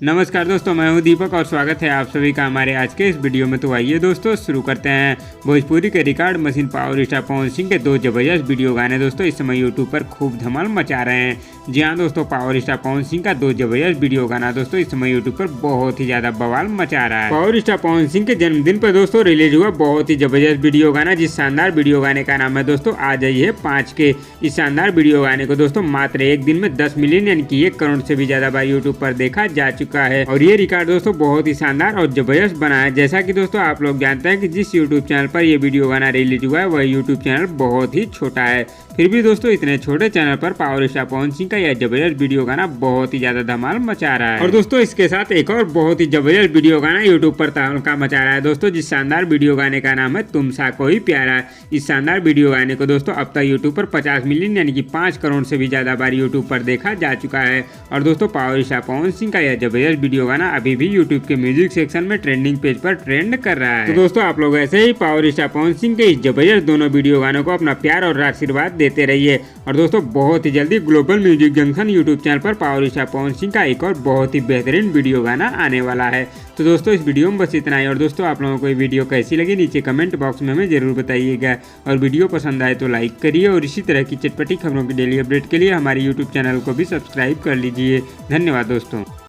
नमस्कार दोस्तों, मैं हूं दीपक और स्वागत है आप सभी का हमारे आज के इस वीडियो में। तो आइए दोस्तों शुरू करते हैं। भोजपुरी के record machine power star Pawan Singh के दो जबरदस्त वीडियो गाने दोस्तों इस समय यूट्यूब पर खूब धमाल मचा रहे हैं। जी हाँ दोस्तों, पावर स्टार पवन सिंह का दो जबरदस्त वीडियो गाना दोस्तों इस समय यूट्यूब पर बहुत ही ज्यादा बवाल मचा रहा है। पावर स्टार पवन सिंह के जन्मदिन पर दोस्तों रिलीज हुआ बहुत ही जबरदस्त वीडियो गाना, जिस शानदार वीडियो गाने का नाम है दोस्तों आ जाइए 5 के। इस शानदार वीडियो गाने को दोस्तों मात्र एक दिन में 10 मिलियन यानी कि 1 करोड़ से भी ज्यादा बार यूट्यूब पर देखा जा चुका है और ये रिकॉर्ड दोस्तों बहुत ही शानदार और जबरदस्त बना है। जैसा कि दोस्तों आप लोग जानते हैं कि जिस यूट्यूब चैनल पर ये वीडियो गाना रिलीज हुआ है वह यूट्यूब चैनल बहुत ही छोटा है, फिर भी दोस्तों इतने छोटे चैनल पर पावर स्टार पवन सिंह का यह जबरदस्त वीडियो गाना बहुत ही ज्यादा धमाल मचा रहा है। और दोस्तों इसके साथ एक और बहुत ही जबरदस्त वीडियो गाना यूट्यूब पर तहलका मचा रहा है दोस्तों, जिस शानदार वीडियो गाने का नाम है तुम सा कोई प्यारा। इस शानदार वीडियो गाने को दोस्तों अब तक यूट्यूब पर 50 मिलियन यानी कि 5 करोड़ से भी ज्यादा बार यूट्यूब पर देखा जा चुका है। और दोस्तों पावर स्टार पवन सिंह का यह जबरदस्त वीडियो गाना अभी भी यूट्यूब के म्यूजिक सेक्शन में ट्रेंडिंग पेज पर ट्रेंड कर रहा है। तो दोस्तों आप लोग ऐसे ही पावर स्टार पवन सिंह के इस जबरदस्त दोनों वीडियो गानों को अपना प्यार और आशीर्वाद देते रहिए। और दोस्तों बहुत ही जल्दी global music junction YouTube channel पर पावर स्टार पवन सिंह का एक और बहुत ही बेहतरीन वीडियो गाना आने वाला है। तो दोस्तों इस वीडियो में बस इतना ही। और दोस्तों आप लोगों को ये वीडियो कैसी लगी नीचे कमेंट बॉक्स में हमें जरूर बताइएगा और वीडियो पसंद आए तो लाइक करिए और इसी तरह की चटपटी खबरों की डेली अपडेट के लिए हमारे यूट्यूब चैनल को भी सब्सक्राइब कर लीजिए। धन्यवाद दोस्तों।